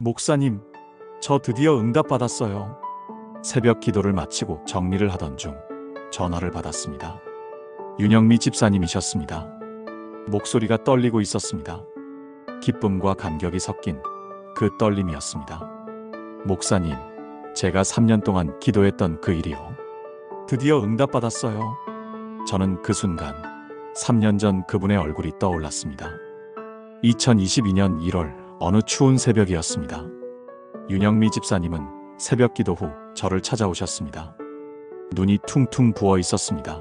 목사님, 저 드디어 응답받았어요. 새벽 기도를 마치고 정리를 하던 중 전화를 받았습니다. 윤영미 집사님이셨습니다. 목소리가 떨리고 있었습니다. 기쁨과 감격이 섞인 그 떨림이었습니다. 목사님, 제가 3년 동안 기도했던 그 일이요. 드디어 응답받았어요. 저는 그 순간 3년 전 그분의 얼굴이 떠올랐습니다. 2022년 1월 어느 추운 새벽이었습니다. 윤영미 집사님은 새벽 기도 후 저를 찾아오셨습니다. 눈이 퉁퉁 부어 있었습니다.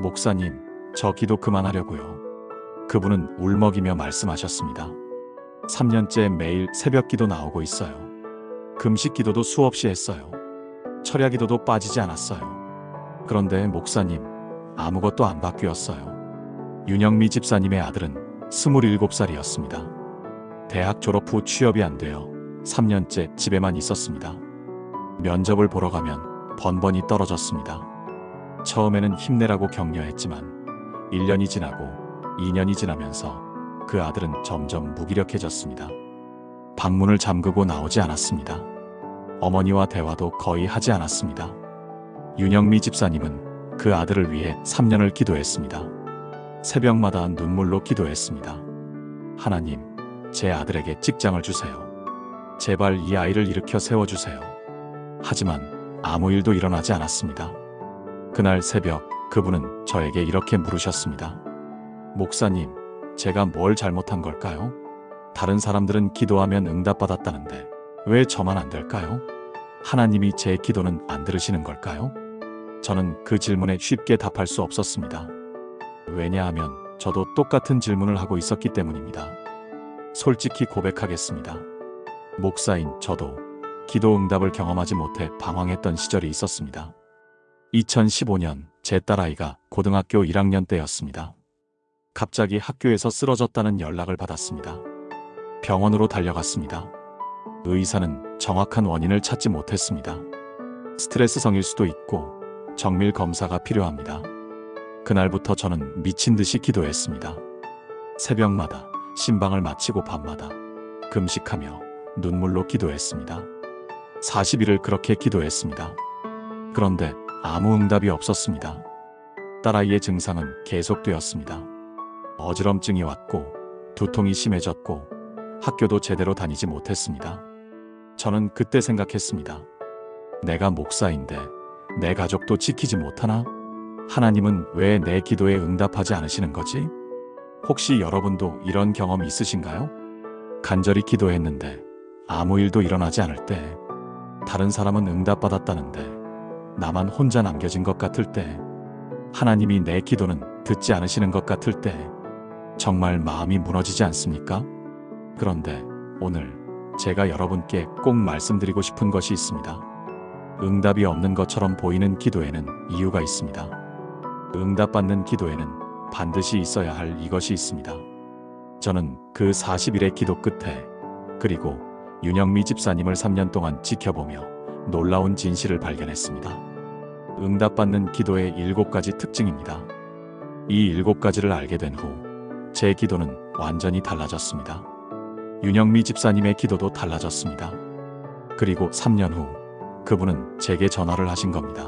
목사님, 저 기도 그만하려고요. 그분은 울먹이며 말씀하셨습니다. 3년째 매일 새벽 기도 나오고 있어요. 금식 기도도 수없이 했어요. 철야 기도도 빠지지 않았어요. 그런데 목사님, 아무것도 안 바뀌었어요. 윤영미 집사님의 아들은 27살이었습니다. 대학 졸업 후 취업이 안 되어 3년째 집에만 있었습니다. 면접을 보러 가면 번번이 떨어졌습니다. 처음에는 힘내라고 격려했지만 1년이 지나고 2년이 지나면서 그 아들은 점점 무기력해졌습니다. 방문을 잠그고 나오지 않았습니다. 어머니와 대화도 거의 하지 않았습니다. 윤영미 집사님은 그 아들을 위해 3년을 기도했습니다. 새벽마다 눈물로 기도했습니다. 하나님, 제 아들에게 직장을 주세요. 제발 이 아이를 일으켜 세워주세요. 하지만 아무 일도 일어나지 않았습니다. 그날 새벽 그분은 저에게 이렇게 물으셨습니다. 목사님, 제가 뭘 잘못한 걸까요? 다른 사람들은 기도하면 응답받았다는데 왜 저만 안 될까요? 하나님이 제 기도는 안 들으시는 걸까요? 저는 그 질문에 쉽게 답할 수 없었습니다. 왜냐하면 저도 똑같은 질문을 하고 있었기 때문입니다. 솔직히 고백하겠습니다. 목사인 저도 기도 응답을 경험하지 못해 방황했던 시절이 있었습니다. 2015년 제 딸아이가 고등학교 1학년 때였습니다. 갑자기 학교에서 쓰러졌다는 연락을 받았습니다. 병원으로 달려갔습니다. 의사는 정확한 원인을 찾지 못했습니다. 스트레스성일 수도 있고 정밀 검사가 필요합니다. 그날부터 저는 미친 듯이 기도했습니다. 새벽마다 신방을 마치고 밤마다 금식하며 눈물로 기도했습니다. 40일을 그렇게 기도했습니다. 그런데 아무 응답이 없었습니다. 딸아이의 증상은 계속되었습니다. 어지럼증이 왔고 두통이 심해졌고 학교도 제대로 다니지 못했습니다. 저는 그때 생각했습니다. 내가 목사인데 내 가족도 지키지 못하나? 하나님은 왜 내 기도에 응답하지 않으시는 거지? 혹시 여러분도 이런 경험 있으신가요? 간절히 기도했는데 아무 일도 일어나지 않을 때, 다른 사람은 응답받았다는데 나만 혼자 남겨진 것 같을 때, 하나님이 내 기도는 듣지 않으시는 것 같을 때 정말 마음이 무너지지 않습니까? 그런데 오늘 제가 여러분께 꼭 말씀드리고 싶은 것이 있습니다. 응답이 없는 것처럼 보이는 기도에는 이유가 있습니다. 응답받는 기도에는 반드시 있어야 할 이것이 있습니다. 저는 그 40일의 기도 끝에, 그리고 윤영미 집사님을 3년 동안 지켜보며 놀라운 진실을 발견했습니다. 응답받는 기도의 7가지 특징입니다. 이 7가지를 알게 된 후 제 기도는 완전히 달라졌습니다. 윤영미 집사님의 기도도 달라졌습니다. 그리고 3년 후 그분은 제게 전화를 하신 겁니다.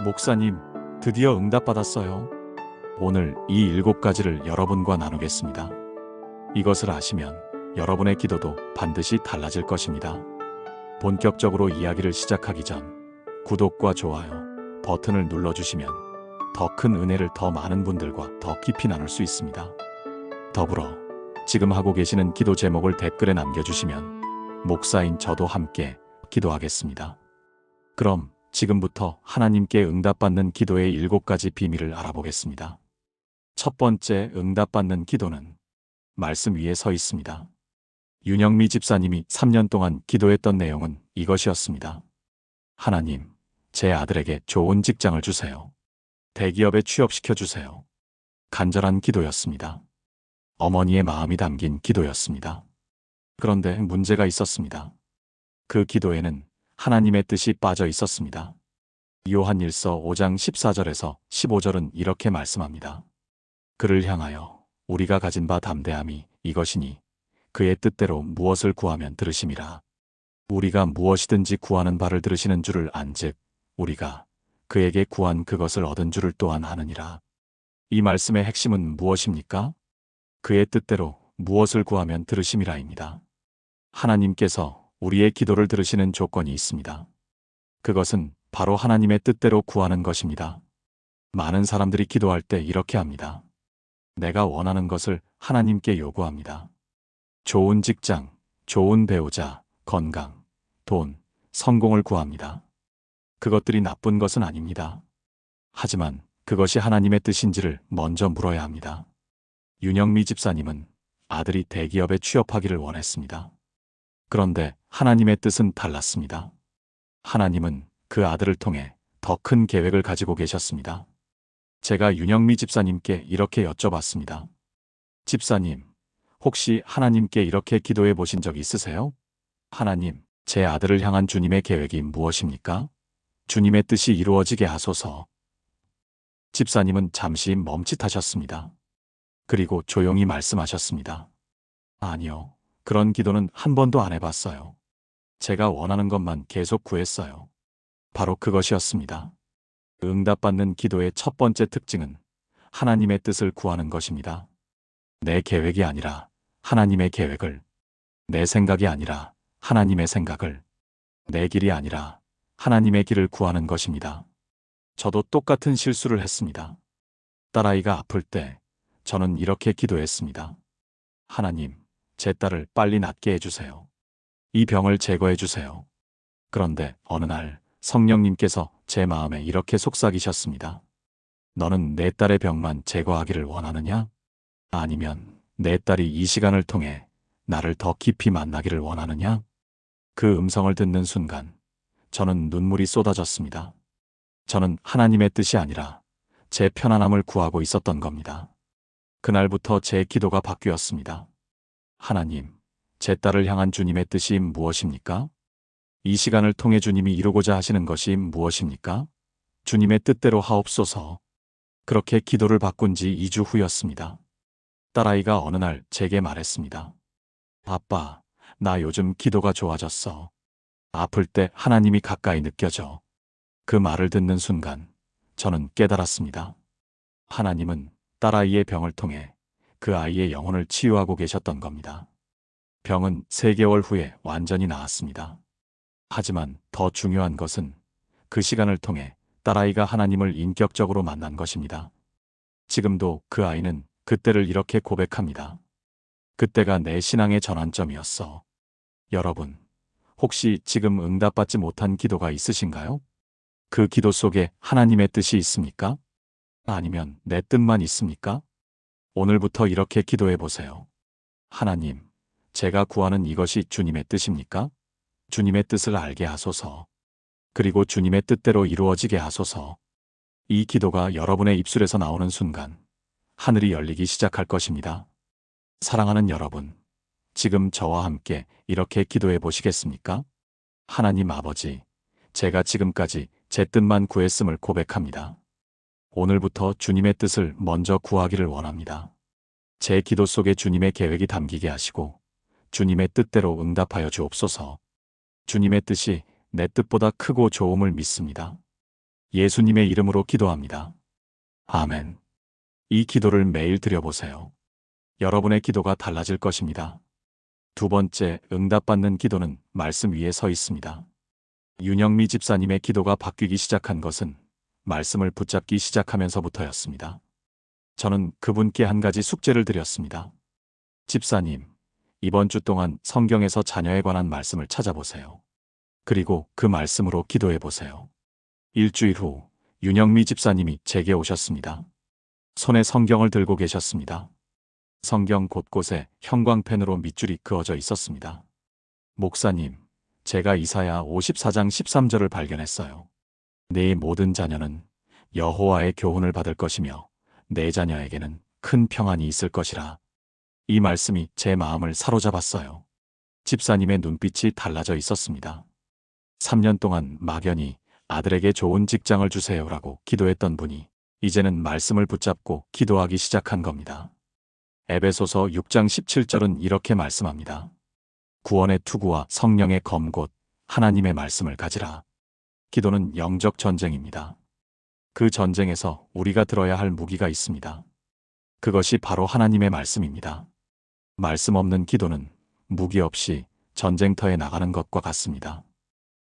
목사님, 드디어 응답받았어요. 오늘 이 7가지를 여러분과 나누겠습니다. 이것을 아시면 여러분의 기도도 반드시 달라질 것입니다. 본격적으로 이야기를 시작하기 전 구독과 좋아요 버튼을 눌러주시면 더 큰 은혜를 더 많은 분들과 더 깊이 나눌 수 있습니다. 더불어 지금 하고 계시는 기도 제목을 댓글에 남겨주시면 목사인 저도 함께 기도하겠습니다. 그럼 지금부터 하나님께 응답받는 기도의 7가지 비밀을 알아보겠습니다. 첫 번째, 응답받는 기도는 말씀 위에 서 있습니다. 윤영미 집사님이 3년 동안 기도했던 내용은 이것이었습니다. 하나님, 제 아들에게 좋은 직장을 주세요. 대기업에 취업시켜 주세요. 간절한 기도였습니다. 어머니의 마음이 담긴 기도였습니다. 그런데 문제가 있었습니다. 그 기도에는 하나님의 뜻이 빠져 있었습니다. 요한일서 5장 14절에서 15절은 이렇게 말씀합니다. 그를 향하여 우리가 가진 바 담대함이 이것이니 그의 뜻대로 무엇을 구하면 들으심이라. 우리가 무엇이든지 구하는 바를 들으시는 줄을 안즉 우리가 그에게 구한 그것을 얻은 줄을 또한 아느니라. 이 말씀의 핵심은 무엇입니까? 그의 뜻대로 무엇을 구하면 들으심이라입니다. 하나님께서 우리의 기도를 들으시는 조건이 있습니다. 그것은 바로 하나님의 뜻대로 구하는 것입니다. 많은 사람들이 기도할 때 이렇게 합니다. 내가 원하는 것을 하나님께 요구합니다. 좋은 직장, 좋은 배우자, 건강, 돈, 성공을 구합니다. 그것들이 나쁜 것은 아닙니다. 하지만 그것이 하나님의 뜻인지를 먼저 물어야 합니다. 윤영미 집사님은 아들이 대기업에 취업하기를 원했습니다. 그런데 하나님의 뜻은 달랐습니다. 하나님은 그 아들을 통해 더 큰 계획을 가지고 계셨습니다. 제가 윤영미 집사님께 이렇게 여쭤봤습니다. 집사님, 혹시 하나님께 이렇게 기도해 보신 적 있으세요? 하나님, 제 아들을 향한 주님의 계획이 무엇입니까? 주님의 뜻이 이루어지게 하소서. 집사님은 잠시 멈칫하셨습니다. 그리고 조용히 말씀하셨습니다. 아니요, 그런 기도는 한 번도 안 해봤어요. 제가 원하는 것만 계속 구했어요. 바로 그것이었습니다. 응답받는 기도의 첫 번째 특징은 하나님의 뜻을 구하는 것입니다. 내 계획이 아니라 하나님의 계획을, 내 생각이 아니라 하나님의 생각을, 내 길이 아니라 하나님의 길을 구하는 것입니다. 저도 똑같은 실수를 했습니다. 딸아이가 아플 때 저는 이렇게 기도했습니다. 하나님, 제 딸을 빨리 낫게 해주세요. 이 병을 제거해 주세요. 그런데 어느 날 성령님께서 제 마음에 이렇게 속삭이셨습니다. 너는 내 딸의 병만 제거하기를 원하느냐? 아니면 내 딸이 이 시간을 통해 나를 더 깊이 만나기를 원하느냐? 그 음성을 듣는 순간 저는 눈물이 쏟아졌습니다. 저는 하나님의 뜻이 아니라 제 편안함을 구하고 있었던 겁니다. 그날부터 제 기도가 바뀌었습니다. 하나님, 제 딸을 향한 주님의 뜻이 무엇입니까? 이 시간을 통해 주님이 이루고자 하시는 것이 무엇입니까? 주님의 뜻대로 하옵소서. 그렇게 기도를 바꾼 지 2주 후였습니다. 딸아이가 어느 날 제게 말했습니다. 아빠, 나 요즘 기도가 좋아졌어. 아플 때 하나님이 가까이 느껴져. 그 말을 듣는 순간 저는 깨달았습니다. 하나님은 딸아이의 병을 통해 그 아이의 영혼을 치유하고 계셨던 겁니다. 병은 3개월 후에 완전히 나았습니다. 하지만 더 중요한 것은 그 시간을 통해 딸아이가 하나님을 인격적으로 만난 것입니다. 지금도 그 아이는 그때를 이렇게 고백합니다. 그때가 내 신앙의 전환점이었어. 여러분, 혹시 지금 응답받지 못한 기도가 있으신가요? 그 기도 속에 하나님의 뜻이 있습니까? 아니면 내 뜻만 있습니까? 오늘부터 이렇게 기도해 보세요. 하나님, 제가 구하는 이것이 주님의 뜻입니까? 주님의 뜻을 알게 하소서. 그리고 주님의 뜻대로 이루어지게 하소서. 이 기도가 여러분의 입술에서 나오는 순간 하늘이 열리기 시작할 것입니다. 사랑하는 여러분, 지금 저와 함께 이렇게 기도해 보시겠습니까? 하나님 아버지, 제가 지금까지 제 뜻만 구했음을 고백합니다. 오늘부터 주님의 뜻을 먼저 구하기를 원합니다. 제 기도 속에 주님의 계획이 담기게 하시고 주님의 뜻대로 응답하여 주옵소서. 주님의 뜻이 내 뜻보다 크고 좋음을 믿습니다. 예수님의 이름으로 기도합니다. 아멘. 이 기도를 매일 드려보세요. 여러분의 기도가 달라질 것입니다. 두 번째, 응답받는 기도는 말씀 위에 서 있습니다. 윤영미 집사님의 기도가 바뀌기 시작한 것은 말씀을 붙잡기 시작하면서부터였습니다. 저는 그분께 한 가지 숙제를 드렸습니다. 집사님, 이번 주 동안 성경에서 자녀에 관한 말씀을 찾아보세요. 그리고 그 말씀으로 기도해 보세요. 일주일 후 윤영미 집사님이 제게 오셨습니다. 손에 성경을 들고 계셨습니다. 성경 곳곳에 형광펜으로 밑줄이 그어져 있었습니다. 목사님, 제가 이사야 54장 13절을 발견했어요. 네 모든 자녀는 여호와의 교훈을 받을 것이며 내 자녀에게는 큰 평안이 있을 것이라. 이 말씀이 제 마음을 사로잡았어요. 집사님의 눈빛이 달라져 있었습니다. 3년 동안 막연히 아들에게 좋은 직장을 주세요라고 기도했던 분이 이제는 말씀을 붙잡고 기도하기 시작한 겁니다. 에베소서 6장 17절은 이렇게 말씀합니다. 구원의 투구와 성령의 검 곧 하나님의 말씀을 가지라. 기도는 영적 전쟁입니다. 그 전쟁에서 우리가 들어야 할 무기가 있습니다. 그것이 바로 하나님의 말씀입니다. 말씀 없는 기도는 무기 없이 전쟁터에 나가는 것과 같습니다.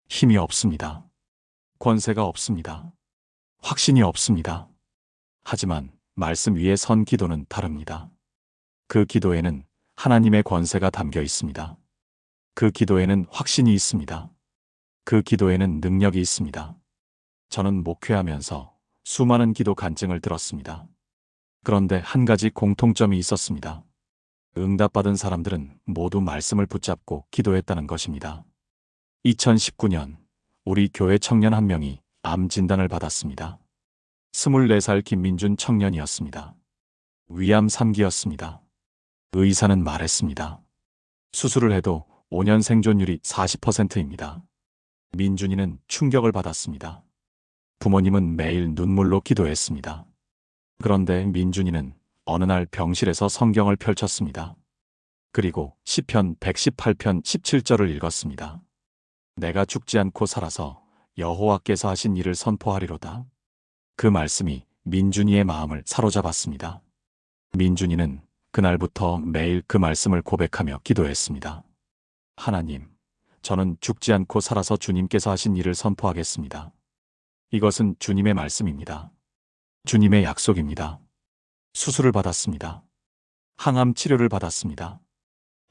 힘이 없습니다. 권세가 없습니다. 확신이 없습니다. 하지만 말씀 위에 선 기도는 다릅니다. 그 기도에는 하나님의 권세가 담겨 있습니다. 그 기도에는 확신이 있습니다. 그 기도에는 능력이 있습니다. 저는 목회하면서 수많은 기도 간증을 들었습니다. 그런데 한 가지 공통점이 있었습니다. 응답받은 사람들은 모두 말씀을 붙잡고 기도했다는 것입니다. 2019년 우리 교회 청년 한 명이 암 진단을 받았습니다. 24살 김민준 청년이었습니다. 위암 3기였습니다. 의사는 말했습니다. 수술을 해도 5년 생존율이 40%입니다. 민준이는 충격을 받았습니다. 부모님은 매일 눈물로 기도했습니다. 그런데 민준이는 어느 날 병실에서 성경을 펼쳤습니다. 그리고 시편 118편 17절을 읽었습니다. 내가 죽지 않고 살아서 여호와께서 하신 일을 선포하리로다. 그 말씀이 민준이의 마음을 사로잡았습니다. 민준이는 그날부터 매일 그 말씀을 고백하며 기도했습니다. 하나님, 저는 죽지 않고 살아서 주님께서 하신 일을 선포하겠습니다. 이것은 주님의 말씀입니다. 주님의 약속입니다. 수술을 받았습니다. 항암 치료를 받았습니다.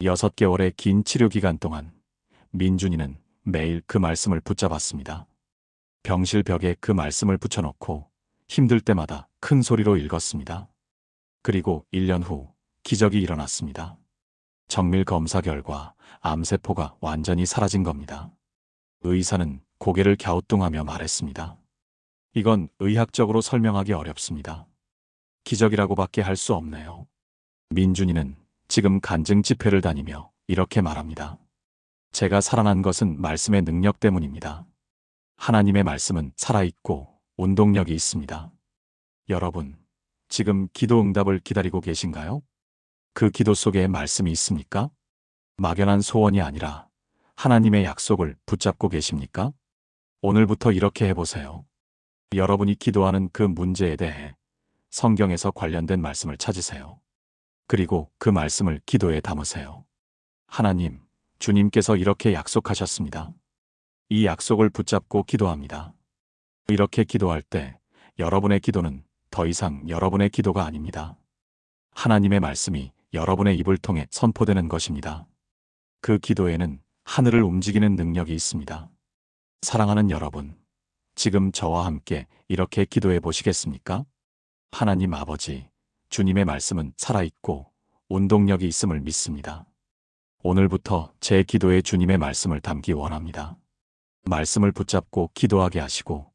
6개월의 긴 치료 기간 동안 민준이는 매일 그 말씀을 붙잡았습니다. 병실 벽에 그 말씀을 붙여놓고 힘들 때마다 큰 소리로 읽었습니다. 그리고 1년 후 기적이 일어났습니다. 정밀 검사 결과 암세포가 완전히 사라진 겁니다. 의사는 고개를 갸우뚱하며 말했습니다. 이건 의학적으로 설명하기 어렵습니다. 기적이라고밖에 할 수 없네요. 민준이는 지금 간증 집회를 다니며 이렇게 말합니다. 제가 살아난 것은 말씀의 능력 때문입니다. 하나님의 말씀은 살아있고 운동력이 있습니다. 여러분, 지금 기도 응답을 기다리고 계신가요? 그 기도 속에 말씀이 있습니까? 막연한 소원이 아니라 하나님의 약속을 붙잡고 계십니까? 오늘부터 이렇게 해보세요. 여러분이 기도하는 그 문제에 대해 성경에서 관련된 말씀을 찾으세요. 그리고 그 말씀을 기도에 담으세요. 하나님, 주님께서 이렇게 약속하셨습니다. 이 약속을 붙잡고 기도합니다. 이렇게 기도할 때 여러분의 기도는 더 이상 여러분의 기도가 아닙니다. 하나님의 말씀이 여러분의 입을 통해 선포되는 것입니다. 그 기도에는 하늘을 움직이는 능력이 있습니다. 사랑하는 여러분, 지금 저와 함께 이렇게 기도해 보시겠습니까? 하나님 아버지, 주님의 말씀은 살아있고 운동력이 있음을 믿습니다. 오늘부터 제 기도에 주님의 말씀을 담기 원합니다. 말씀을 붙잡고 기도하게 하시고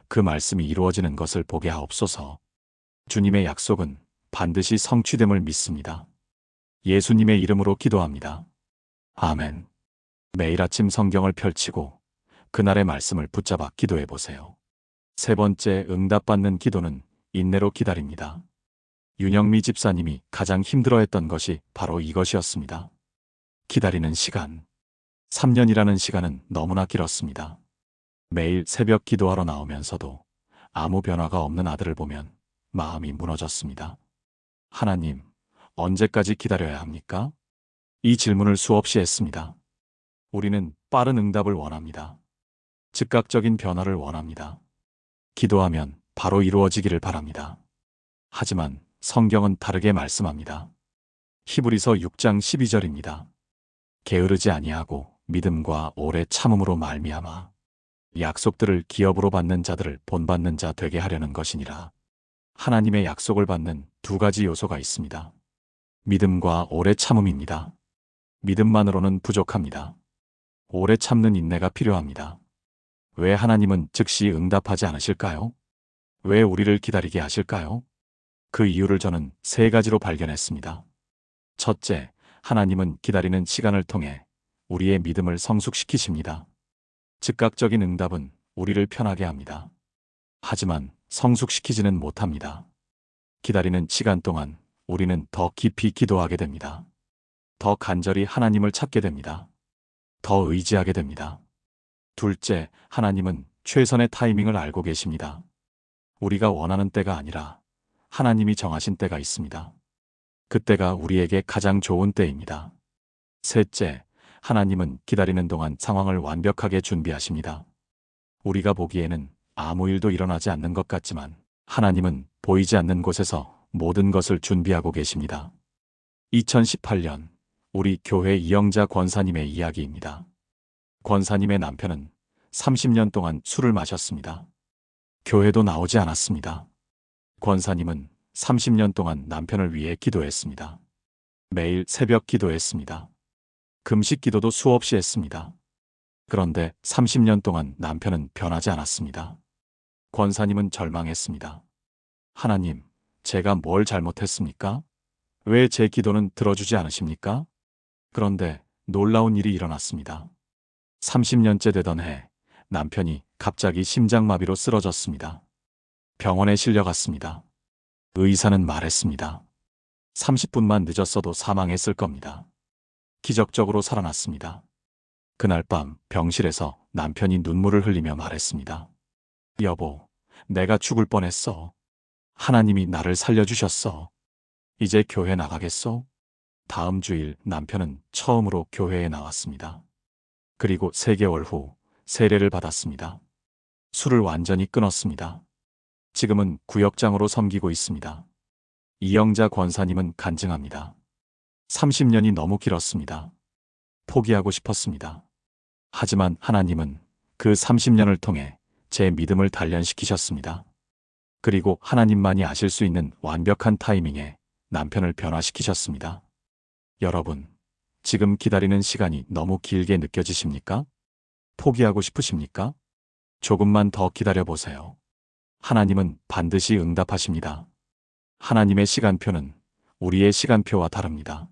그 말씀이 이루어지는 것을 보게 하옵소서. 주님의 약속은 반드시 성취됨을 믿습니다. 예수님의 이름으로 기도합니다. 아멘. 매일 아침 성경을 펼치고 그날의 말씀을 붙잡아 기도해 보세요. 세 번째 응답받는 기도는 인내로 기다립니다. 윤영미 집사님이 가장 힘들어했던 것이 바로 이것이었습니다. 기다리는 시간. 3년이라는 시간은 너무나 길었습니다. 매일 새벽 기도하러 나오면서도 아무 변화가 없는 아들을 보면 마음이 무너졌습니다. 하나님, 언제까지 기다려야 합니까? 이 질문을 수없이 했습니다. 우리는 빠른 응답을 원합니다. 즉각적인 변화를 원합니다. 기도하면 바로 이루어지기를 바랍니다. 하지만 성경은 다르게 말씀합니다. 히브리서 6장 12절입니다. 게으르지 아니하고 믿음과 오래 참음으로 말미암아 약속들을 기업으로 받는 자들을 본받는 자 되게 하려는 것이니라. 하나님의 약속을 받는 두 가지 요소가 있습니다. 믿음과 오래 참음입니다. 믿음만으로는 부족합니다. 오래 참는 인내가 필요합니다. 왜 하나님은 즉시 응답하지 않으실까요? 왜 우리를 기다리게 하실까요? 그 이유를 저는 세 가지로 발견했습니다. 첫째, 하나님은 기다리는 시간을 통해 우리의 믿음을 성숙시키십니다. 즉각적인 응답은 우리를 편하게 합니다. 하지만 성숙시키지는 못합니다. 기다리는 시간 동안 우리는 더 깊이 기도하게 됩니다. 더 간절히 하나님을 찾게 됩니다. 더 의지하게 됩니다. 둘째, 하나님은 최선의 타이밍을 알고 계십니다. 우리가 원하는 때가 아니라 하나님이 정하신 때가 있습니다. 그때가 우리에게 가장 좋은 때입니다. 셋째, 하나님은 기다리는 동안 상황을 완벽하게 준비하십니다. 우리가 보기에는 아무 일도 일어나지 않는 것 같지만 하나님은 보이지 않는 곳에서 모든 것을 준비하고 계십니다. 2018년 우리 교회 이영자 권사님의 이야기입니다. 권사님의 남편은 30년 동안 술을 마셨습니다. 교회도 나오지 않았습니다. 권사님은 30년 동안 남편을 위해 기도했습니다. 매일 새벽 기도했습니다. 금식 기도도 수없이 했습니다. 그런데 30년 동안 남편은 변하지 않았습니다. 권사님은 절망했습니다. 하나님, 제가 뭘 잘못했습니까? 왜 제 기도는 들어주지 않으십니까? 그런데 놀라운 일이 일어났습니다. 30년째 되던 해, 남편이 갑자기 심장마비로 쓰러졌습니다. 병원에 실려갔습니다. 의사는 말했습니다. 30분만 늦었어도 사망했을 겁니다. 기적적으로 살아났습니다. 그날 밤 병실에서 남편이 눈물을 흘리며 말했습니다. 여보, 내가 죽을 뻔했어. 하나님이 나를 살려주셨어. 이제 교회 나가겠어? 다음 주일 남편은 처음으로 교회에 나왔습니다. 그리고 3개월 후 세례를 받았습니다. 술을 완전히 끊었습니다. 지금은 구역장으로 섬기고 있습니다. 이영자 권사님은 간증합니다. 30년이 너무 길었습니다. 포기하고 싶었습니다. 하지만 하나님은 그 30년을 통해 제 믿음을 단련시키셨습니다. 그리고 하나님만이 아실 수 있는 완벽한 타이밍에 남편을 변화시키셨습니다. 여러분, 지금 기다리는 시간이 너무 길게 느껴지십니까? 포기하고 싶으십니까? 조금만 더 기다려보세요. 하나님은 반드시 응답하십니다. 하나님의 시간표는 우리의 시간표와 다릅니다.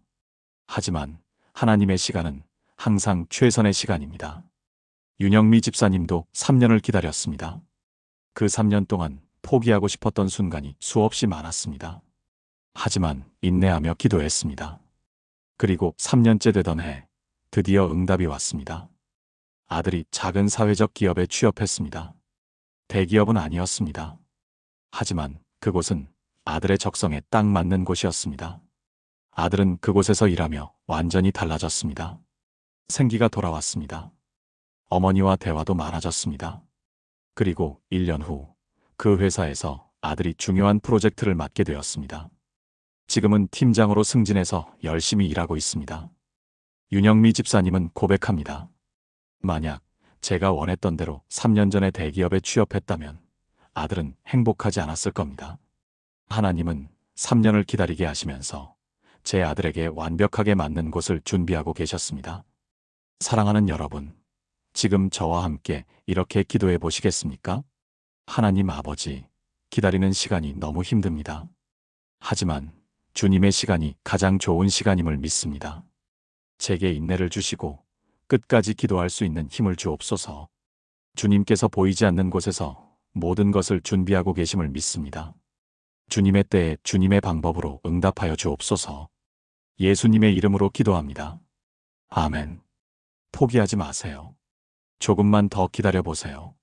하지만 하나님의 시간은 항상 최선의 시간입니다. 윤영미 집사님도 3년을 기다렸습니다. 그 3년 동안 포기하고 싶었던 순간이 수없이 많았습니다. 하지만 인내하며 기도했습니다. 그리고 3년째 되던 해 드디어 응답이 왔습니다. 아들이 작은 사회적 기업에 취업했습니다. 대기업은 아니었습니다. 하지만 그곳은 아들의 적성에 딱 맞는 곳이었습니다. 아들은 그곳에서 일하며 완전히 달라졌습니다. 생기가 돌아왔습니다. 어머니와 대화도 많아졌습니다. 그리고 1년 후 그 회사에서 아들이 중요한 프로젝트를 맡게 되었습니다. 지금은 팀장으로 승진해서 열심히 일하고 있습니다. 윤영미 집사님은 고백합니다. 만약 제가 원했던 대로 3년 전에 대기업에 취업했다면 아들은 행복하지 않았을 겁니다. 하나님은 3년을 기다리게 하시면서 제 아들에게 완벽하게 맞는 곳을 준비하고 계셨습니다. 사랑하는 여러분, 지금 저와 함께 이렇게 기도해 보시겠습니까? 하나님 아버지, 기다리는 시간이 너무 힘듭니다. 하지만 주님의 시간이 가장 좋은 시간임을 믿습니다. 제게 인내를 주시고 끝까지 기도할 수 있는 힘을 주옵소서. 주님께서 보이지 않는 곳에서 모든 것을 준비하고 계심을 믿습니다. 주님의 때에 주님의 방법으로 응답하여 주옵소서. 예수님의 이름으로 기도합니다. 아멘. 포기하지 마세요. 조금만 더 기다려 보세요.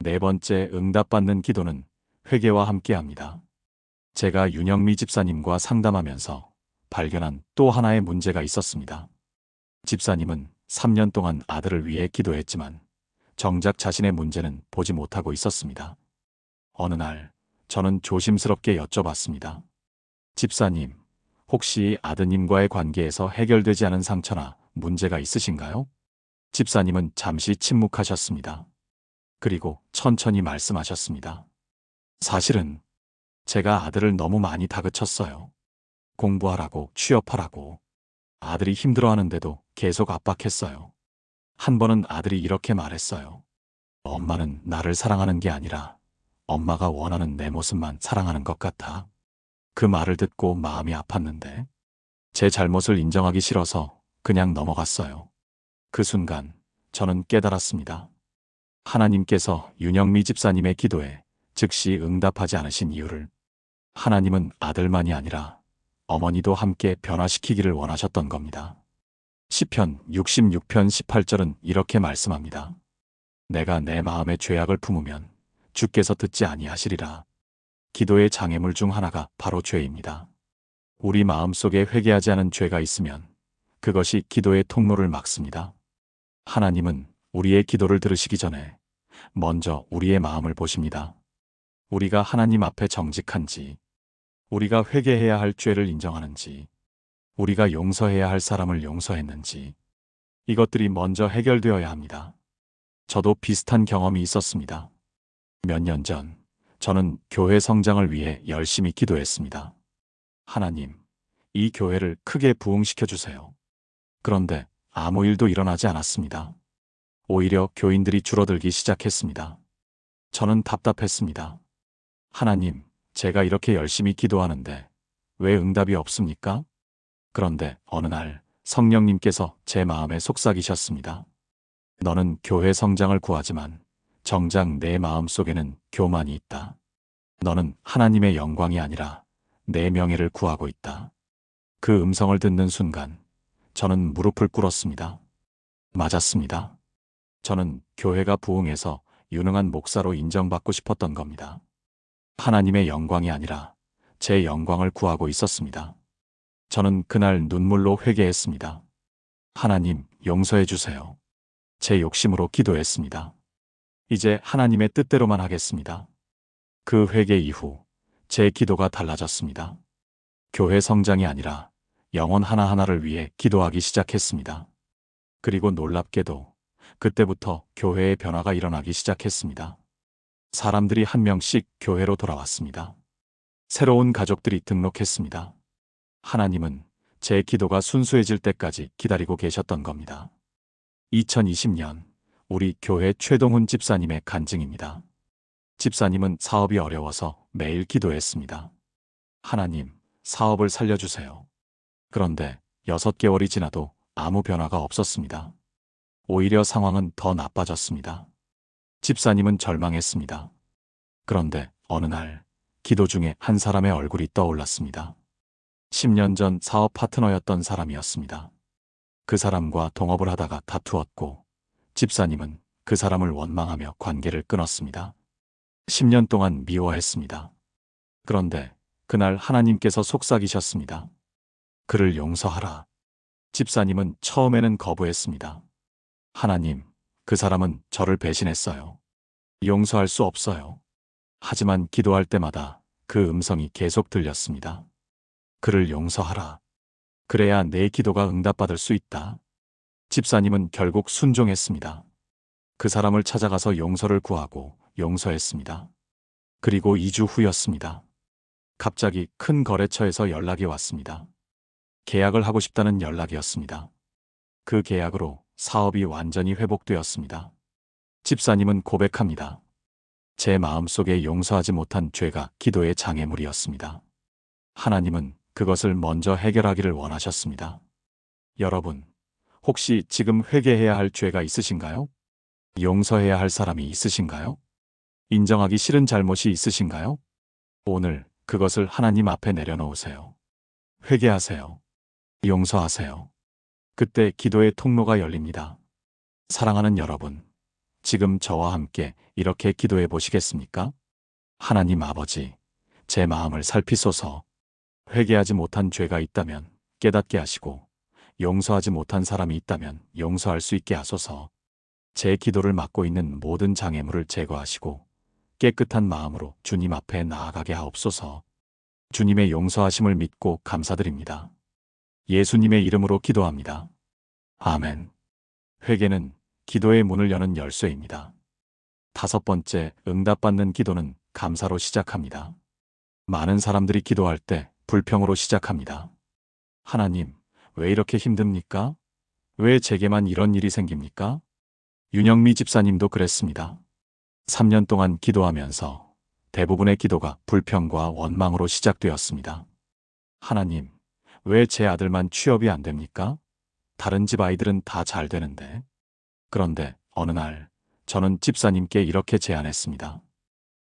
4번째 응답받는 기도는 회개와 함께합니다. 제가 윤영미 집사님과 상담하면서 발견한 또 하나의 문제가 있었습니다. 집사님은 3년 동안 아들을 위해 기도했지만 정작 자신의 문제는 보지 못하고 있었습니다. 어느 날 저는 조심스럽게 여쭤봤습니다. 집사님, 혹시 아드님과의 관계에서 해결되지 않은 상처나 문제가 있으신가요? 집사님은 잠시 침묵하셨습니다. 그리고 천천히 말씀하셨습니다. 사실은 제가 아들을 너무 많이 다그쳤어요. 공부하라고, 취업하라고. 아들이 힘들어하는데도 계속 압박했어요. 한 번은 아들이 이렇게 말했어요. 엄마는 나를 사랑하는 게 아니라 엄마가 원하는 내 모습만 사랑하는 것 같아. 그 말을 듣고 마음이 아팠는데 제 잘못을 인정하기 싫어서 그냥 넘어갔어요. 그 순간 저는 깨달았습니다. 하나님께서 윤영미 집사님의 기도에 즉시 응답하지 않으신 이유를. 하나님은 아들만이 아니라 어머니도 함께 변화시키기를 원하셨던 겁니다. 시편 66편 18절은 이렇게 말씀합니다. 내가 내 마음에 죄악을 품으면 주께서 듣지 아니하시리라. 기도의 장애물 중 하나가 바로 죄입니다. 우리 마음속에 회개하지 않은 죄가 있으면 그것이 기도의 통로를 막습니다. 하나님은 우리의 기도를 들으시기 전에 먼저 우리의 마음을 보십니다. 우리가 하나님 앞에 정직한지, 우리가 회개해야 할 죄를 인정하는지, 우리가 용서해야 할 사람을 용서했는지, 이것들이 먼저 해결되어야 합니다. 저도 비슷한 경험이 있었습니다. 몇 년 전, 저는 교회 성장을 위해 열심히 기도했습니다. 하나님, 이 교회를 크게 부흥시켜 주세요. 그런데 아무 일도 일어나지 않았습니다. 오히려 교인들이 줄어들기 시작했습니다. 저는 답답했습니다. 하나님, 제가 이렇게 열심히 기도하는데 왜 응답이 없습니까? 그런데 어느 날 성령님께서 제 마음에 속삭이셨습니다. 너는 교회 성장을 구하지만 정작 내 마음 속에는 교만이 있다. 너는 하나님의 영광이 아니라 내 명예를 구하고 있다. 그 음성을 듣는 순간 저는 무릎을 꿇었습니다. 맞았습니다. 저는 교회가 부흥해서 유능한 목사로 인정받고 싶었던 겁니다. 하나님의 영광이 아니라 제 영광을 구하고 있었습니다. 저는 그날 눈물로 회개했습니다. 하나님, 용서해 주세요. 제 욕심으로 기도했습니다. 이제 하나님의 뜻대로만 하겠습니다. 그 회개 이후 제 기도가 달라졌습니다. 교회 성장이 아니라 영혼 하나하나를 위해 기도하기 시작했습니다. 그리고 놀랍게도 그때부터 교회의 변화가 일어나기 시작했습니다. 사람들이 한 명씩 교회로 돌아왔습니다. 새로운 가족들이 등록했습니다. 하나님은 제 기도가 순수해질 때까지 기다리고 계셨던 겁니다. 2020년 우리 교회 최동훈 집사님의 간증입니다. 집사님은 사업이 어려워서 매일 기도했습니다. 하나님, 사업을 살려주세요. 그런데 6개월이 지나도 아무 변화가 없었습니다. 오히려 상황은 더 나빠졌습니다. 집사님은 절망했습니다. 그런데 어느 날 기도 중에 한 사람의 얼굴이 떠올랐습니다. 10년 전 사업 파트너였던 사람이었습니다. 그 사람과 동업을 하다가 다투었고 집사님은 그 사람을 원망하며 관계를 끊었습니다. 10년 동안 미워했습니다. 그런데 그날 하나님께서 속삭이셨습니다. 그를 용서하라. 집사님은 처음에는 거부했습니다. 하나님, 그 사람은 저를 배신했어요. 용서할 수 없어요. 하지만 기도할 때마다 그 음성이 계속 들렸습니다. 그를 용서하라. 그래야 내 기도가 응답받을 수 있다. 집사님은 결국 순종했습니다. 그 사람을 찾아가서 용서를 구하고 용서했습니다. 그리고 2주 후였습니다. 갑자기 큰 거래처에서 연락이 왔습니다. 계약을 하고 싶다는 연락이었습니다. 그 계약으로 사업이 완전히 회복되었습니다. 집사님은 고백합니다. 제 마음속에 용서하지 못한 죄가 기도의 장애물이었습니다. 하나님은 그것을 먼저 해결하기를 원하셨습니다. 여러분, 혹시 지금 회개해야 할 죄가 있으신가요? 용서해야 할 사람이 있으신가요? 인정하기 싫은 잘못이 있으신가요? 오늘 그것을 하나님 앞에 내려놓으세요. 회개하세요. 용서하세요. 그때 기도의 통로가 열립니다. 사랑하는 여러분, 지금 저와 함께 이렇게 기도해 보시겠습니까? 하나님 아버지, 제 마음을 살피소서. 회개하지 못한 죄가 있다면 깨닫게 하시고 용서하지 못한 사람이 있다면 용서할 수 있게 하소서. 제 기도를 막고 있는 모든 장애물을 제거하시고 깨끗한 마음으로 주님 앞에 나아가게 하옵소서. 주님의 용서하심을 믿고 감사드립니다. 예수님의 이름으로 기도합니다. 아멘. 회개는 기도의 문을 여는 열쇠입니다. 5번째, 응답받는 기도는 감사로 시작합니다. 많은 사람들이 기도할 때 불평으로 시작합니다. 하나님, 왜 이렇게 힘듭니까? 왜 제게만 이런 일이 생깁니까? 윤영미 집사님도 그랬습니다. 3년 동안 기도하면서 대부분의 기도가 불평과 원망으로 시작되었습니다. 하나님, 왜 제 아들만 취업이 안 됩니까? 다른 집 아이들은 다 잘 되는데. 그런데 어느 날 저는 집사님께 이렇게 제안했습니다.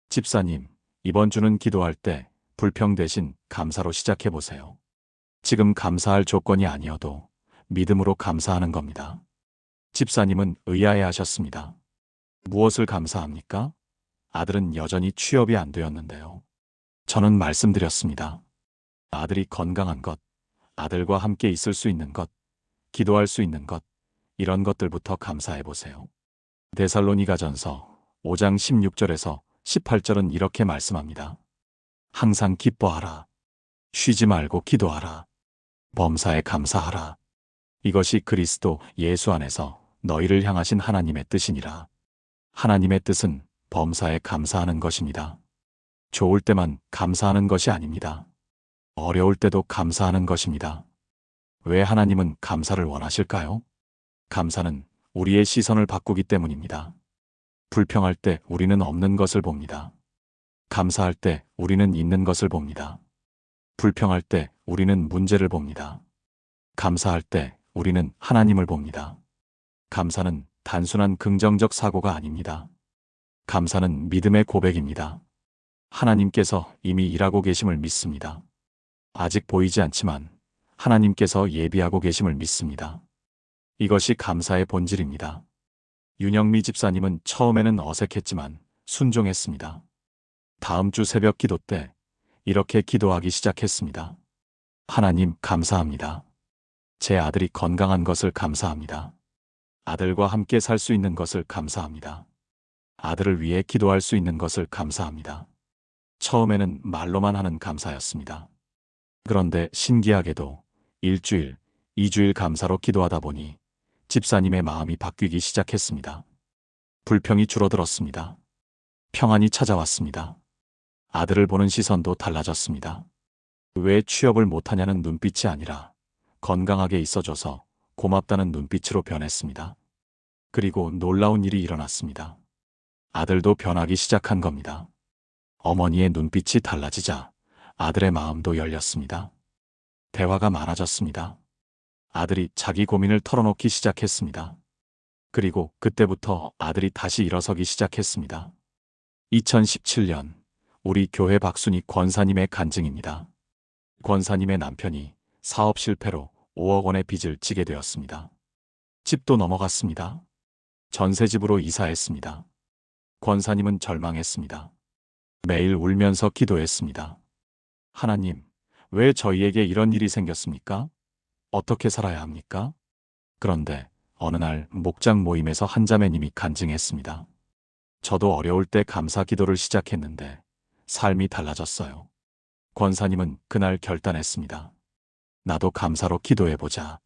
집사님, 이번 주는 기도할 때 불평 대신 감사로 시작해 보세요. 지금 감사할 조건이 아니어도 믿음으로 감사하는 겁니다. 집사님은 의아해 하셨습니다. 무엇을 감사합니까? 아들은 여전히 취업이 안 되었는데요. 저는 말씀드렸습니다. 아들이 건강한 것, 아들과 함께 있을 수 있는 것, 기도할 수 있는 것, 이런 것들부터 감사해 보세요. 데살로니가전서 5장 16절에서 18절은 이렇게 말씀합니다. 항상 기뻐하라. 쉬지 말고 기도하라. 범사에 감사하라. 이것이 그리스도 예수 안에서 너희를 향하신 하나님의 뜻이니라. 하나님의 뜻은 범사에 감사하는 것입니다. 좋을 때만 감사하는 것이 아닙니다. 어려울 때도 감사하는 것입니다. 왜 하나님은 감사를 원하실까요? 감사는 우리의 시선을 바꾸기 때문입니다. 불평할 때 우리는 없는 것을 봅니다. 감사할 때 우리는 있는 것을 봅니다. 불평할 때 우리는 문제를 봅니다. 감사할 때 우리는 하나님을 봅니다. 감사는 단순한 긍정적 사고가 아닙니다. 감사는 믿음의 고백입니다. 하나님께서 이미 일하고 계심을 믿습니다. 아직 보이지 않지만 하나님께서 예비하고 계심을 믿습니다. 이것이 감사의 본질입니다. 윤영미 집사님은 처음에는 어색했지만 순종했습니다. 다음 주 새벽 기도 때 이렇게 기도하기 시작했습니다. 하나님 감사합니다. 제 아들이 건강한 것을 감사합니다. 아들과 함께 살 수 있는 것을 감사합니다. 아들을 위해 기도할 수 있는 것을 감사합니다. 처음에는 말로만 하는 감사였습니다. 그런데 신기하게도 일주일, 2주일 감사로 기도하다 보니 집사님의 마음이 바뀌기 시작했습니다. 불평이 줄어들었습니다. 평안이 찾아왔습니다. 아들을 보는 시선도 달라졌습니다. 왜 취업을 못하냐는 눈빛이 아니라 건강하게 있어줘서 고맙다는 눈빛으로 변했습니다. 그리고 놀라운 일이 일어났습니다. 아들도 변하기 시작한 겁니다. 어머니의 눈빛이 달라지자 아들의 마음도 열렸습니다. 대화가 많아졌습니다. 아들이 자기 고민을 털어놓기 시작했습니다. 그리고 그때부터 아들이 다시 일어서기 시작했습니다. 2017년 우리 교회 박순희 권사님의 간증입니다. 권사님의 남편이 사업 실패로 5억 원의 빚을 지게 되었습니다. 집도 넘어갔습니다. 전세집으로 이사했습니다. 권사님은 절망했습니다. 매일 울면서 기도했습니다. 하나님, 왜 저희에게 이런 일이 생겼습니까? 어떻게 살아야 합니까? 그런데 어느 날 목장 모임에서 한 자매님이 간증했습니다. 저도 어려울 때 감사 기도를 시작했는데 삶이 달라졌어요. 권사님은 그날 결단했습니다. 나도 감사로 기도해보자.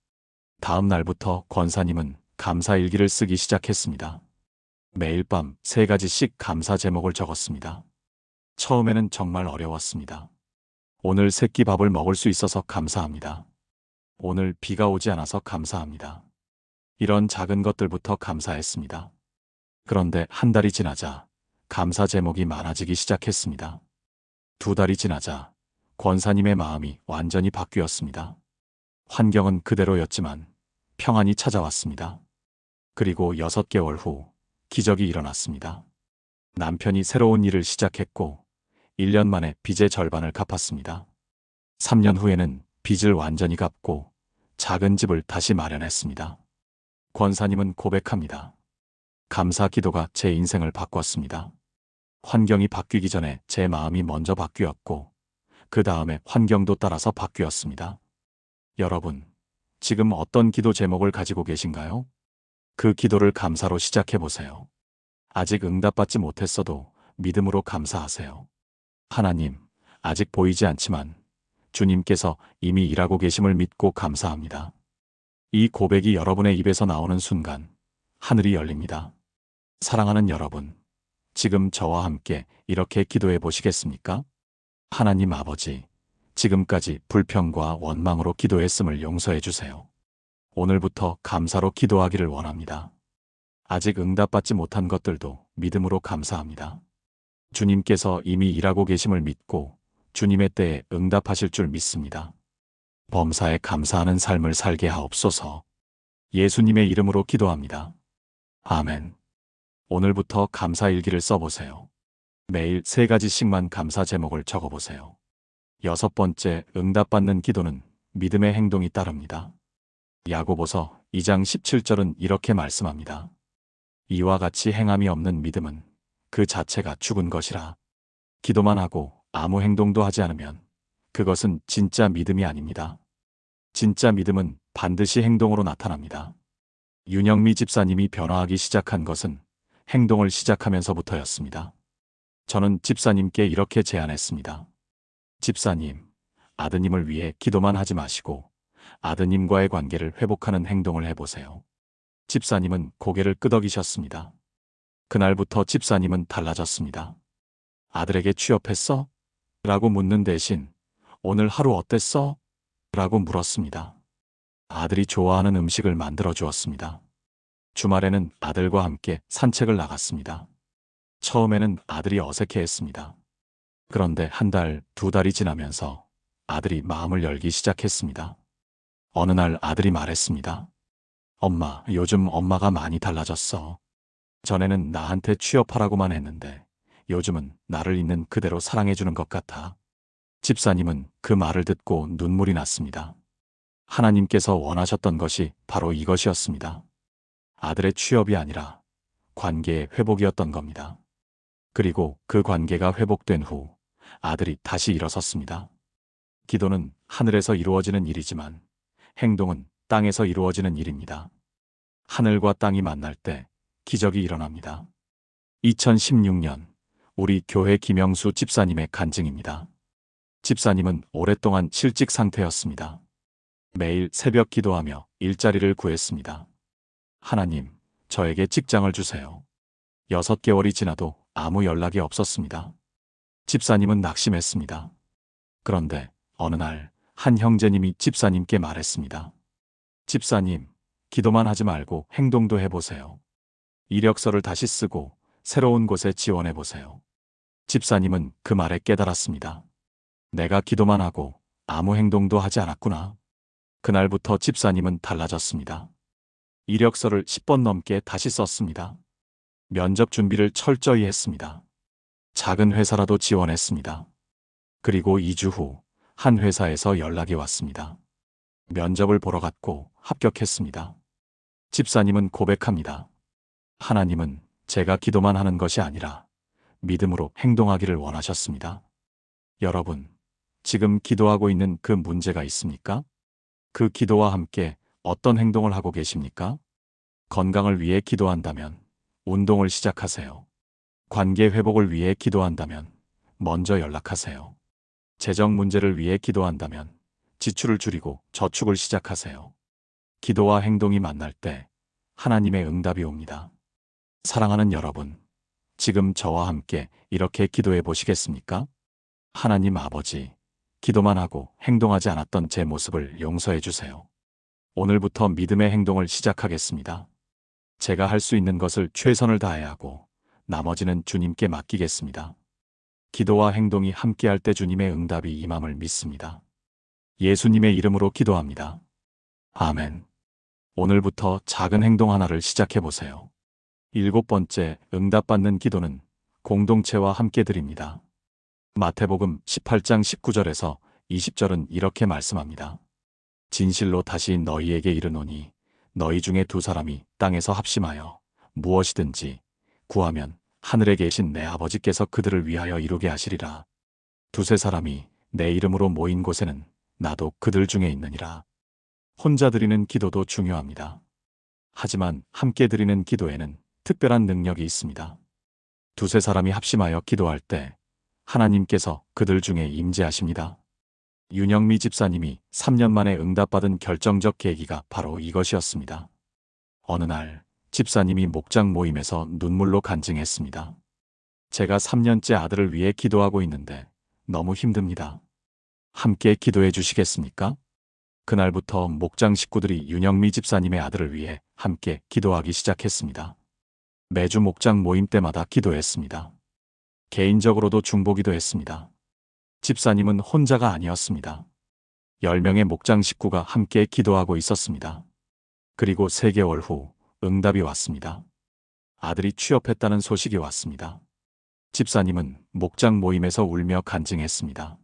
다음 날부터 권사님은 감사 일기를 쓰기 시작했습니다. 매일 밤 3가지씩 감사 제목을 적었습니다. 처음에는 정말 어려웠습니다. 오늘 새끼밥을 먹을 수 있어서 감사합니다. 오늘 비가 오지 않아서 감사합니다. 이런 작은 것들부터 감사했습니다. 그런데 한 달이 지나자 감사 제목이 많아지기 시작했습니다. 2달이 지나자 권사님의 마음이 완전히 바뀌었습니다. 환경은 그대로였지만 평안이 찾아왔습니다. 그리고 6개월 후 기적이 일어났습니다. 남편이 새로운 일을 시작했고 1년 만에 빚의 절반을 갚았습니다. 3년 후에는 빚을 완전히 갚고 작은 집을 다시 마련했습니다. 권사님은 고백합니다. 감사 기도가 제 인생을 바꿨습니다. 환경이 바뀌기 전에 제 마음이 먼저 바뀌었고 그 다음에 환경도 따라서 바뀌었습니다. 여러분, 지금 어떤 기도 제목을 가지고 계신가요? 그 기도를 감사로 시작해 보세요. 아직 응답받지 못했어도 믿음으로 감사하세요. 하나님, 아직 보이지 않지만 주님께서 이미 일하고 계심을 믿고 감사합니다. 이 고백이 여러분의 입에서 나오는 순간 하늘이 열립니다. 사랑하는 여러분, 지금 저와 함께 이렇게 기도해 보시겠습니까? 하나님 아버지, 지금까지 불평과 원망으로 기도했음을 용서해 주세요. 오늘부터 감사로 기도하기를 원합니다. 아직 응답받지 못한 것들도 믿음으로 감사합니다. 주님께서 이미 일하고 계심을 믿고 주님의 때에 응답하실 줄 믿습니다. 범사에 감사하는 삶을 살게 하옵소서. 예수님의 이름으로 기도합니다. 아멘. 오늘부터 감사 일기를 써보세요. 매일 3가지씩만 감사 제목을 적어보세요. 6번째, 응답받는 기도는 믿음의 행동이 따릅니다. 야고보서 2장 17절은 이렇게 말씀합니다. 이와 같이 행함이 없는 믿음은 그 자체가 죽은 것이라. 기도만 하고 아무 행동도 하지 않으면 그것은 진짜 믿음이 아닙니다. 진짜 믿음은 반드시 행동으로 나타납니다. 윤영미 집사님이 변화하기 시작한 것은 행동을 시작하면서부터였습니다. 저는 집사님께 이렇게 제안했습니다. 집사님, 아드님을 위해 기도만 하지 마시고 아드님과의 관계를 회복하는 행동을 해보세요. 집사님은 고개를 끄덕이셨습니다. 그날부터 집사님은 달라졌습니다. 아들에게 취업했어? 라고 묻는 대신 오늘 하루 어땠어? 라고 물었습니다. 아들이 좋아하는 음식을 만들어 주었습니다. 주말에는 아들과 함께 산책을 나갔습니다. 처음에는 아들이 어색해했습니다. 그런데 한 달, 두 달이 지나면서 아들이 마음을 열기 시작했습니다. 어느 날 아들이 말했습니다. 엄마, 요즘 엄마가 많이 달라졌어. 전에는 나한테 취업하라고만 했는데 요즘은 나를 있는 그대로 사랑해주는 것 같아. 집사님은 그 말을 듣고 눈물이 났습니다. 하나님께서 원하셨던 것이 바로 이것이었습니다. 아들의 취업이 아니라 관계의 회복이었던 겁니다. 그리고 그 관계가 회복된 후 아들이 다시 일어섰습니다. 기도는 하늘에서 이루어지는 일이지만 행동은 땅에서 이루어지는 일입니다. 하늘과 땅이 만날 때 기적이 일어납니다. 2016년 우리 교회 김영수 집사님의 간증입니다. 집사님은 오랫동안 실직 상태였습니다. 매일 새벽 기도하며 일자리를 구했습니다. 하나님, 저에게 직장을 주세요. 6개월이 지나도 아무 연락이 없었습니다. 집사님은 낙심했습니다. 그런데 어느 날 한 형제님이 집사님께 말했습니다. 집사님, 기도만 하지 말고 행동도 해보세요. 이력서를 다시 쓰고 새로운 곳에 지원해보세요. 집사님은 그 말에 깨달았습니다. 내가 기도만 하고 아무 행동도 하지 않았구나. 그날부터 집사님은 달라졌습니다. 이력서를 10번 넘게 다시 썼습니다. 면접 준비를 철저히 했습니다. 작은 회사라도 지원했습니다. 그리고 2주 후 한 회사에서 연락이 왔습니다. 면접을 보러 갔고 합격했습니다. 집사님은 고백합니다. 하나님은 제가 기도만 하는 것이 아니라 믿음으로 행동하기를 원하셨습니다. 여러분, 지금 기도하고 있는 그 문제가 있습니까? 그 기도와 함께 어떤 행동을 하고 계십니까? 건강을 위해 기도한다면 운동을 시작하세요. 관계 회복을 위해 기도한다면 먼저 연락하세요. 재정 문제를 위해 기도한다면 지출을 줄이고 저축을 시작하세요. 기도와 행동이 만날 때 하나님의 응답이 옵니다. 사랑하는 여러분, 지금 저와 함께 이렇게 기도해 보시겠습니까? 하나님 아버지, 기도만 하고 행동하지 않았던 제 모습을 용서해 주세요. 오늘부터 믿음의 행동을 시작하겠습니다. 제가 할 수 있는 것을 최선을 다해 하고 나머지는 주님께 맡기겠습니다. 기도와 행동이 함께할 때 주님의 응답이 임함을 믿습니다. 예수님의 이름으로 기도합니다. 아멘. 오늘부터 작은 행동 하나를 시작해 보세요. 7번째, 응답받는 기도는 공동체와 함께 드립니다. 마태복음 18장 19절에서 20절은 이렇게 말씀합니다. 진실로 다시 너희에게 이르노니 너희 중에 2사람이 땅에서 합심하여 무엇이든지 구하면 하늘에 계신 내 아버지께서 그들을 위하여 이루게 하시리라. 2-3사람이 내 이름으로 모인 곳에는 나도 그들 중에 있느니라. 혼자 드리는 기도도 중요합니다. 하지만 함께 드리는 기도에는 특별한 능력이 있습니다. 2-3사람이 합심하여 기도할 때 하나님께서 그들 중에 임재하십니다. 윤영미 집사님이 3년 만에 응답받은 결정적 계기가 바로 이것이었습니다. 어느 날 집사님이 목장 모임에서 눈물로 간증했습니다. 제가 3년째 아들을 위해 기도하고 있는데 너무 힘듭니다. 함께 기도해 주시겠습니까? 그날부터 목장 식구들이 윤영미 집사님의 아들을 위해 함께 기도하기 시작했습니다. 매주 목장 모임 때마다 기도했습니다. 개인적으로도 중보기도 했습니다. 집사님은 혼자가 아니었습니다. 10명의 목장 식구가 함께 기도하고 있었습니다. 그리고 3개월 후 응답이 왔습니다. 아들이 취업했다는 소식이 왔습니다. 집사님은 목장 모임에서 울며 간증했습니다.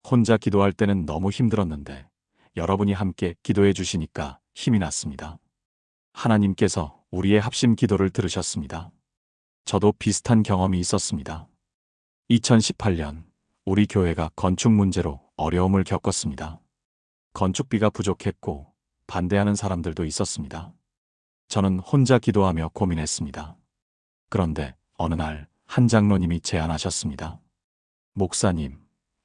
혼자 기도할 때는 너무 힘들었는데 여러분이 함께 기도해 주시니까 힘이 났습니다. 하나님께서 우리의 합심 기도를 들으셨습니다. 저도 비슷한 경험이 있었습니다. 2018년 우리 교회가 건축 문제로 어려움을 겪었습니다. 건축비가 부족했고 반대하는 사람들도 있었습니다. 저는 혼자 기도하며 고민했습니다. 그런데 어느 날 한 장로님이 제안하셨습니다. 목사님,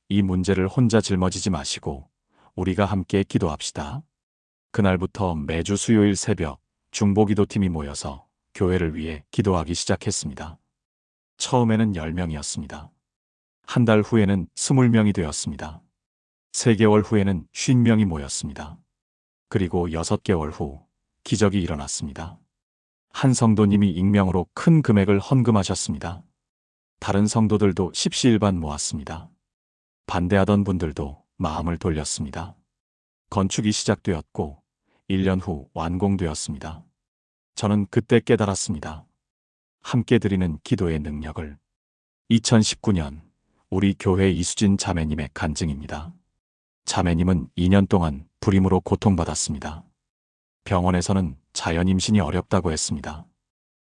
이 문제를 혼자 짊어지지 마시고 우리가 함께 기도합시다. 그날부터 매주 수요일 새벽 중보기도팀이 모여서 교회를 위해 기도하기 시작했습니다. 처음에는 10명이었습니다. 한 달 후에는 20명이 되었습니다. 3개월 후에는 50명이 모였습니다. 그리고 6개월 후 기적이 일어났습니다. 한 성도님이 익명으로 큰 금액을 헌금하셨습니다. 다른 성도들도 십시일반 모았습니다. 반대하던 분들도 마음을 돌렸습니다. 건축이 시작되었고 1년 후 완공되었습니다. 저는 그때 깨달았습니다. 함께 드리는 기도의 능력을. 2019년 우리 교회 이수진 자매님의 간증입니다. 자매님은 2년 동안 불임으로 고통받았습니다. 병원에서는 자연 임신이 어렵다고 했습니다.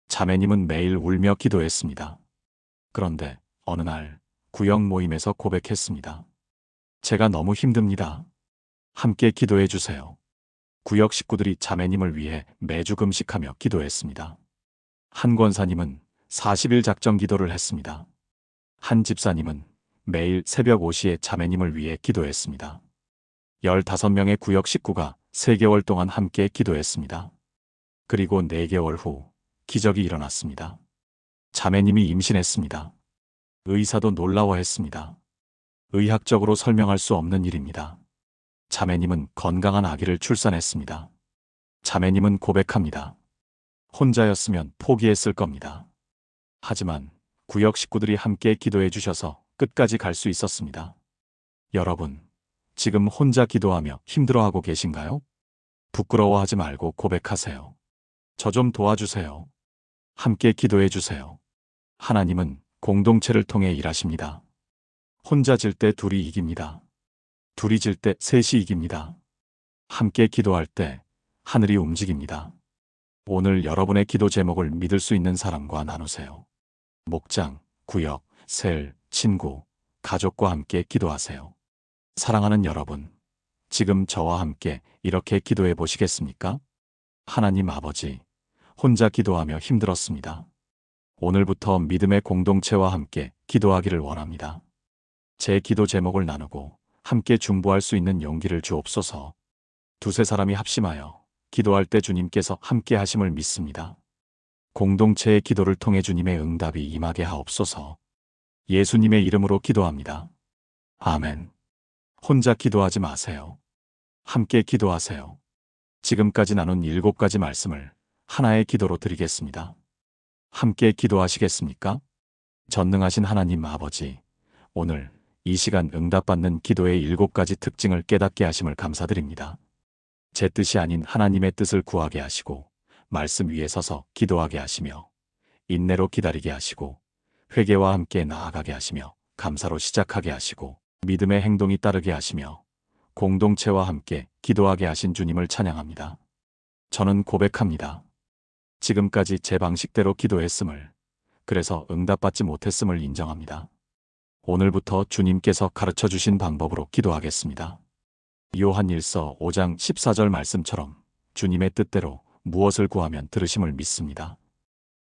자매님은 매일 울며 기도했습니다. 그런데 어느 날 구역 모임에서 고백했습니다. 제가 너무 힘듭니다. 함께 기도해 주세요. 구역 식구들이 자매님을 위해 매주 금식하며 기도했습니다. 한 권사님은 40일 작정 기도를 했습니다. 한 집사님은 매일 새벽 5시에 자매님을 위해 기도했습니다. 15명의 구역 식구가 3개월 동안 함께 기도했습니다. 그리고 4개월 후 기적이 일어났습니다. 자매님이 임신했습니다. 의사도 놀라워했습니다. 의학적으로 설명할 수 없는 일입니다. 자매님은 건강한 아기를 출산했습니다. 자매님은 고백합니다. 혼자였으면 포기했을 겁니다. 하지만 구역 식구들이 함께 기도해 주셔서 끝까지 갈 수 있었습니다. 여러분, 지금 혼자 기도하며 힘들어하고 계신가요? 부끄러워하지 말고 고백하세요. 저 좀 도와주세요. 함께 기도해 주세요. 하나님은 공동체를 통해 일하십니다. 혼자 질 때 둘이 이깁니다. 둘이 질 때 셋이 이깁니다. 함께 기도할 때 하늘이 움직입니다. 오늘 여러분의 기도 제목을 믿을 수 있는 사람과 나누세요. 목장, 구역, 셀, 친구, 가족과 함께 기도하세요. 사랑하는 여러분, 지금 저와 함께 이렇게 기도해 보시겠습니까? 하나님 아버지, 혼자 기도하며 힘들었습니다. 오늘부터 믿음의 공동체와 함께 기도하기를 원합니다. 제 기도 제목을 나누고 함께 중보할 수 있는 용기를 주옵소서. 2-3 사람이 합심하여 기도할 때 주님께서 함께 하심을 믿습니다. 공동체의 기도를 통해 주님의 응답이 임하게 하옵소서. 예수님의 이름으로 기도합니다. 아멘. 혼자 기도하지 마세요. 함께 기도하세요. 지금까지 나눈 7가지 말씀을 하나의 기도로 드리겠습니다. 함께 기도하시겠습니까? 전능하신 하나님 아버지, 오늘 이 시간 응답받는 기도의 7가지 특징을 깨닫게 하심을 감사드립니다. 제 뜻이 아닌 하나님의 뜻을 구하게 하시고 말씀 위에 서서 기도하게 하시며 인내로 기다리게 하시고 회개와 함께 나아가게 하시며 감사로 시작하게 하시고 믿음의 행동이 따르게 하시며 공동체와 함께 기도하게 하신 주님을 찬양합니다. 저는 고백합니다. 지금까지 제 방식대로 기도했음을, 그래서 응답받지 못했음을 인정합니다. 오늘부터 주님께서 가르쳐 주신 방법으로 기도하겠습니다. 요한일서 5장 14절 말씀처럼 주님의 뜻대로 무엇을 구하면 들으심을 믿습니다.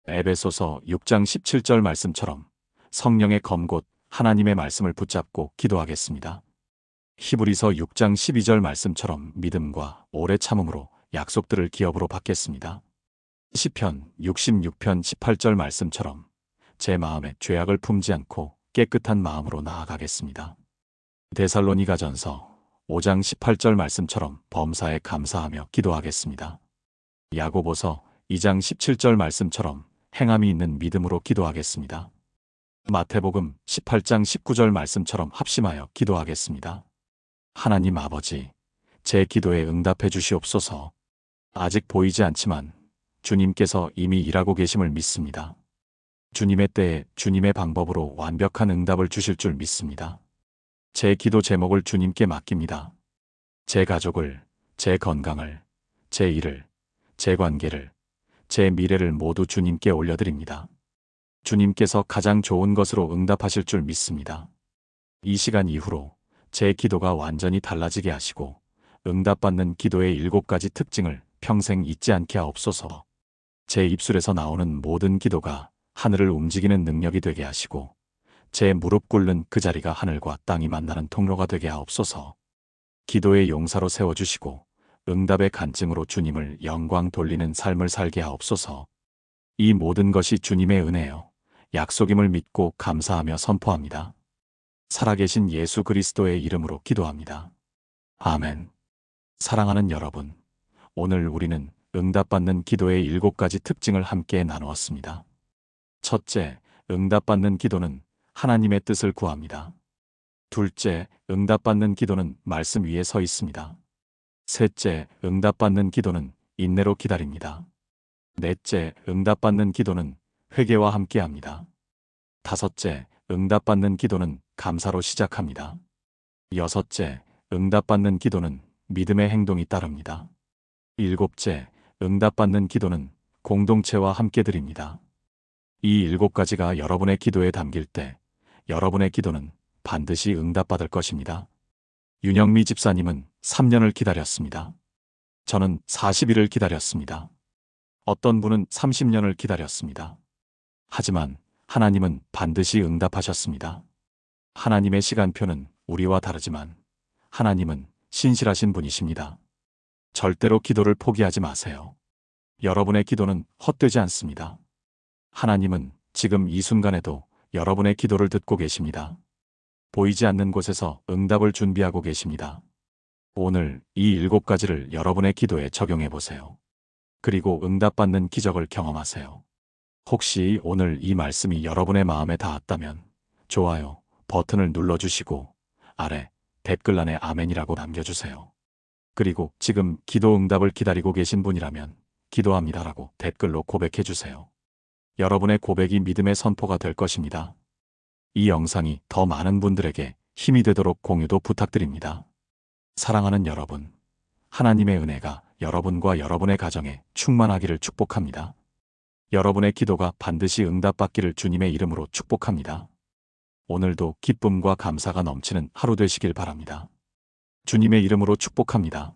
에베소서 6장 17절 말씀처럼 성령의 검 곧 하나님의 말씀을 붙잡고 기도하겠습니다. 히브리서 6장 12절 말씀처럼 믿음과 오래 참음으로 약속들을 기업으로 받겠습니다. 시편 66편 18절 말씀처럼 제 마음에 죄악을 품지 않고 깨끗한 마음으로 나아가겠습니다. 데살로니가전서 5장 18절 말씀처럼 범사에 감사하며 기도하겠습니다. 야고보서 2장 17절 말씀처럼 행함이 있는 믿음으로 기도하겠습니다. 마태복음 18장 19절 말씀처럼 합심하여 기도하겠습니다. 하나님 아버지, 제 기도에 응답해 주시옵소서. 아직 보이지 않지만 주님께서 이미 일하고 계심을 믿습니다. 주님의 때에 주님의 방법으로 완벽한 응답을 주실 줄 믿습니다. 제 기도 제목을 주님께 맡깁니다. 제 가족을, 제 건강을, 제 일을, 제 관계를, 제 미래를 모두 주님께 올려드립니다. 주님께서 가장 좋은 것으로 응답하실 줄 믿습니다. 이 시간 이후로 제 기도가 완전히 달라지게 하시고 응답받는 기도의 7가지 특징을 평생 잊지 않게 하옵소서. 제 입술에서 나오는 모든 기도가 하늘을 움직이는 능력이 되게 하시고 제 무릎 꿇는 그 자리가 하늘과 땅이 만나는 통로가 되게 하옵소서. 기도의 용사로 세워주시고 응답의 간증으로 주님을 영광 돌리는 삶을 살게 하옵소서. 이 모든 것이 주님의 은혜요 약속임을 믿고 감사하며 선포합니다. 살아계신 예수 그리스도의 이름으로 기도합니다. 아멘. 사랑하는 여러분, 오늘 우리는 응답받는 기도의 7가지 특징을 함께 나누었습니다. 첫째, 응답받는 기도는 하나님의 뜻을 구합니다. 둘째, 응답받는 기도는 말씀 위에 서 있습니다. 셋째, 응답받는 기도는 인내로 기다립니다. 넷째, 응답받는 기도는 회개와 함께합니다. 다섯째, 응답받는 기도는 감사로 시작합니다. 여섯째, 응답받는 기도는 믿음의 행동이 따릅니다. 일곱째, 응답받는 기도는 공동체와 함께 드립니다. 이 7가지가 여러분의 기도에 담길 때 여러분의 기도는 반드시 응답받을 것입니다. 윤영미 집사님은 3년을 기다렸습니다. 저는 40일을 기다렸습니다. 어떤 분은 30년을 기다렸습니다. 하지만 하나님은 반드시 응답하셨습니다. 하나님의 시간표는 우리와 다르지만 하나님은 신실하신 분이십니다. 절대로 기도를 포기하지 마세요. 여러분의 기도는 헛되지 않습니다. 하나님은 지금 이 순간에도 여러분의 기도를 듣고 계십니다. 보이지 않는 곳에서 응답을 준비하고 계십니다. 오늘 이 7가지를 여러분의 기도에 적용해 보세요. 그리고 응답받는 기적을 경험하세요. 혹시 오늘 이 말씀이 여러분의 마음에 닿았다면 좋아요 버튼을 눌러주시고 아래 댓글란에 아멘이라고 남겨주세요. 그리고 지금 기도 응답을 기다리고 계신 분이라면 기도합니다라고 댓글로 고백해주세요. 여러분의 고백이 믿음의 선포가 될 것입니다. 이 영상이 더 많은 분들에게 힘이 되도록 공유도 부탁드립니다. 사랑하는 여러분, 하나님의 은혜가 여러분과 여러분의 가정에 충만하기를 축복합니다. 여러분의 기도가 반드시 응답받기를 주님의 이름으로 축복합니다. 오늘도 기쁨과 감사가 넘치는 하루 되시길 바랍니다. 주님의 이름으로 축복합니다.